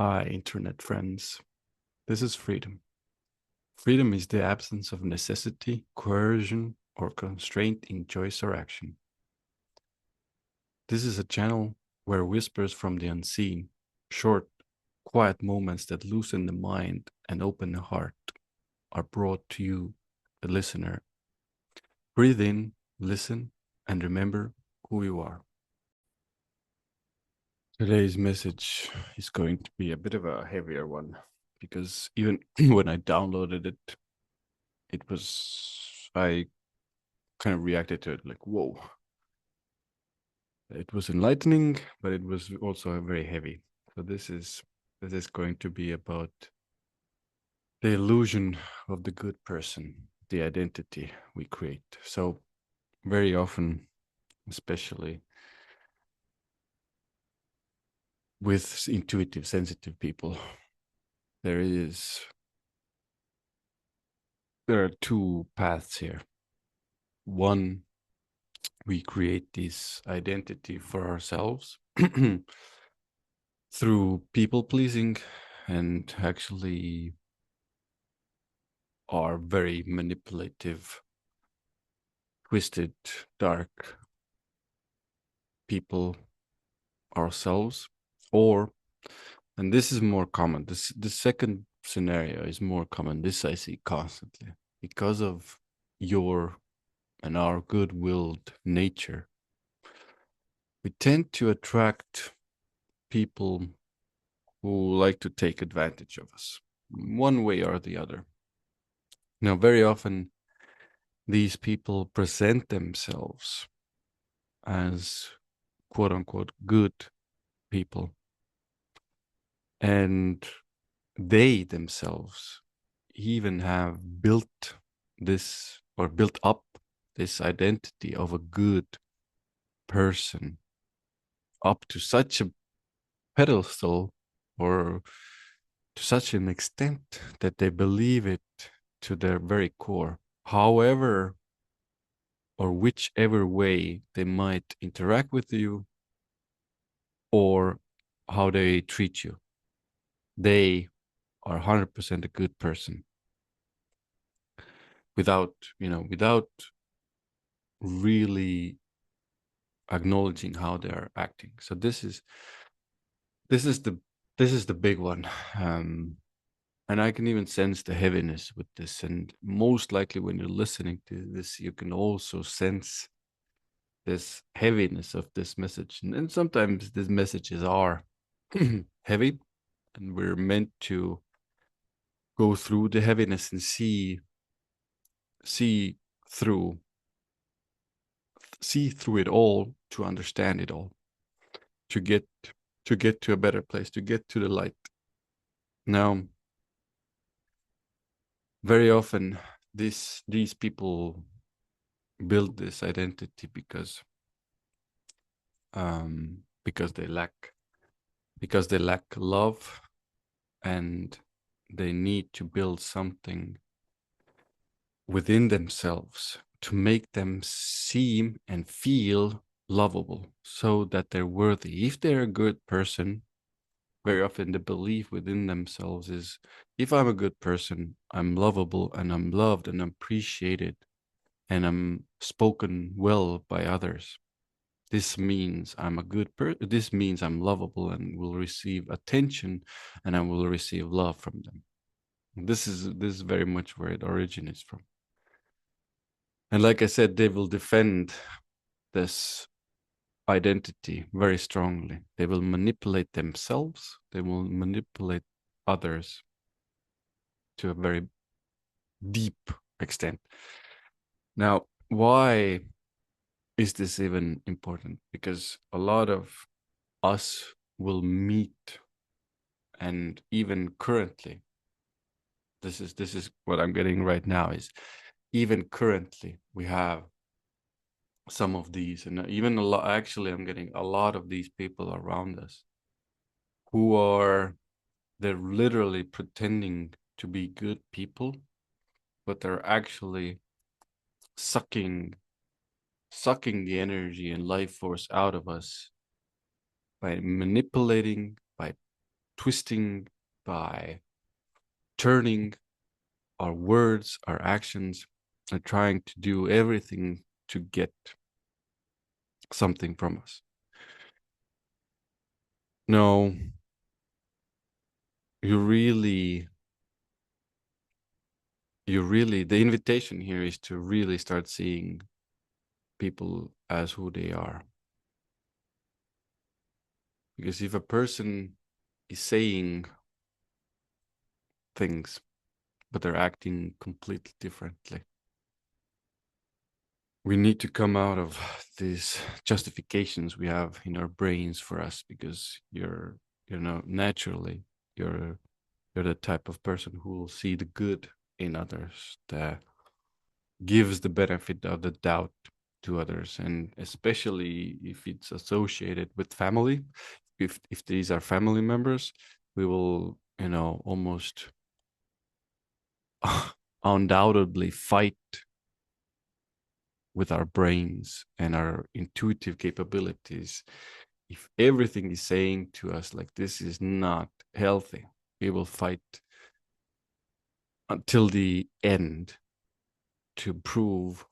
Hi, internet friends. This is freedom. Freedom is the absence of necessity, coercion, or constraint in choice or action. This is a channel where whispers from the unseen, short, quiet moments that loosen the mind and open the heart, are brought to you, the listener. Breathe in, listen, and remember who you are. Today's message is going to be a bit of a heavier one because even when I downloaded it, I kind of reacted to it like, whoa. It was enlightening, but it was also very heavy. So this is going to be about the illusion of the good person, the identity we create. So very often, especially with intuitive, sensitive people, there is there are two paths here. One, we create this identity for ourselves through people pleasing and actually are very manipulative, twisted, dark people ourselves. Or, and this is more common, the second scenario is more common. This I see constantly because of your and our good-willed nature. We tend to attract people who like to take advantage of us, one way or the other. Now, very often, these people present themselves as quote unquote good people, and they themselves even have built this or built up this identity of a good person up to such a pedestal or to such an extent that they believe it to their very core. However, or whichever way they might interact with you or how they treat you, they are 100% a good person without really acknowledging how they are acting. So this is the this is the big one. And I can even sense the heaviness with this. And most likely when you're listening to this, you can also sense this heaviness of this message. And sometimes these messages are heavy, and we're meant to go through the heaviness and see through see through it all to understand it all, to get to a better place, to get to the light. Now, very often these people build this identity because they lack love, and they need to build something within themselves to make them seem and feel lovable so that they're worthy. If they're a good person, very often the belief within themselves is, if I'm a good person, I'm lovable and I'm loved and I'm appreciated and I'm spoken well by others. This means I'm a good person. This means I'm lovable and will receive attention and I will receive love from them. This is very much where it originates from. And like I said, they will defend this identity very strongly. They will manipulate themselves, they will manipulate others to a very deep extent. Now, why is this even important? Because a lot of us will meet, and even currently, this is what I'm getting right now, is even currently we have some of these, and even a lot, actually I'm getting a lot of these people around us who are, they're literally pretending to be good people, but they're actually sucking sucking the energy and life force out of us by manipulating, by twisting, by turning our words, our actions, and trying to do everything to get something from us. No, you really, the invitation here is to really start seeing people as who they are. Because if a person is saying things, but they're acting completely differently, we need to come out of these justifications we have in our brains for us, because naturally you're the type of person who will see the good in others, that gives the benefit of the doubt to others, and especially if it's associated with family. If these are family members, we will, almost undoubtedly fight with our brains and our intuitive capabilities. If everything is saying to us like this is not healthy, we will fight until the end to prove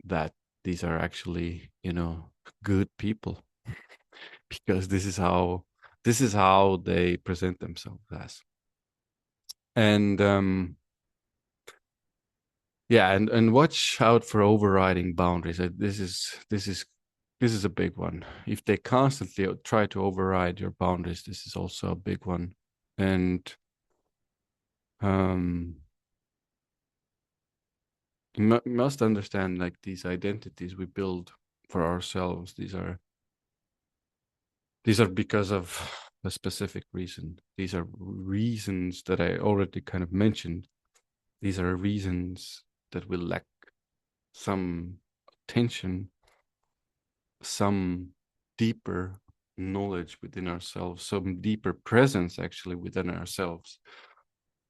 that these are actually, good people, because this is how they present themselves as. And yeah, and watch out for overriding boundaries. This is a big one. If they constantly try to override your boundaries, this is also a big one. And um you must understand, like, these identities we build for ourselves, these are because of a specific reason. These are reasons that I already kind of mentioned. These are reasons that we lack some attention, some deeper knowledge within ourselves, some deeper presence actually within ourselves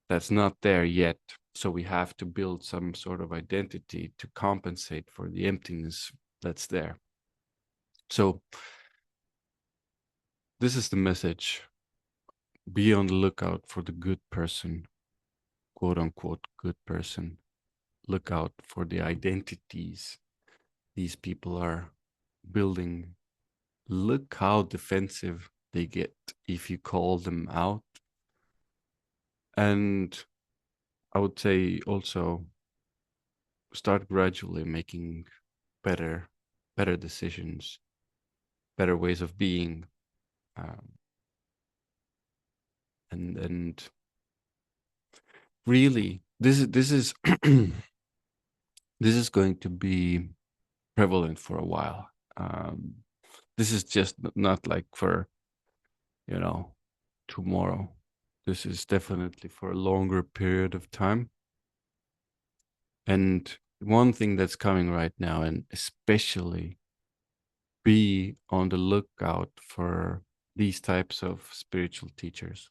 that's not there yet. So we have to build some sort of identity to compensate for the emptiness that's there. So this is the message. Be on the lookout for the good person, quote unquote good person. Look out for the identities these people are building. Look how defensive they get if you call them out. And I would say also start gradually making better better decisions, better ways of being. um, and really, this is this is going to be prevalent for a while. um, this is just not like for, you know tomorrow. This is definitely for a longer period of time. And one thing that's coming right now, and especially be on the lookout for these types of spiritual teachers.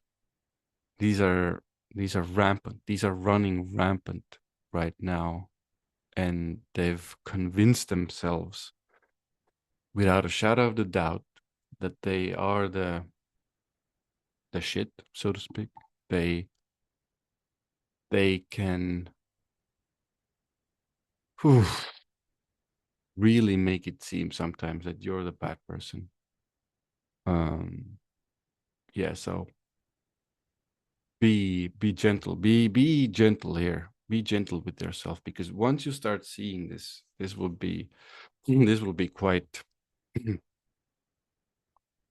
These are these are rampant. These are running rampant right now, and they've convinced themselves without a shadow of the doubt that they are the shit, so to speak. They can, whew, really make it seem sometimes that you're the bad person. Um, yeah, so be gentle. Be gentle here. Be gentle with yourself, because once you start seeing this, this will be quite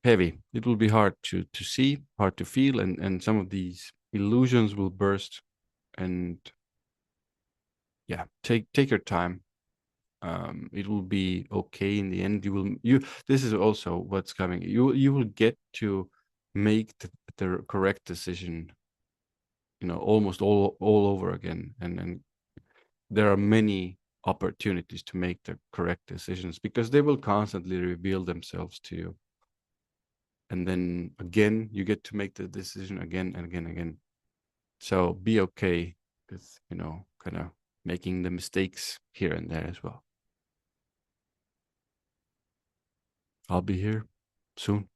heavy. It will be hard to see, hard to feel, and some of these illusions will burst. And yeah, take your time. It will be okay in the end. You This is also what's coming. You will get to make the correct decision, almost all over again. And there are many opportunities to make the correct decisions, because they will constantly reveal themselves to you. And then again, you get to make the decision again and again and again. So be okay with, kind of making the mistakes here and there as well. I'll be here soon.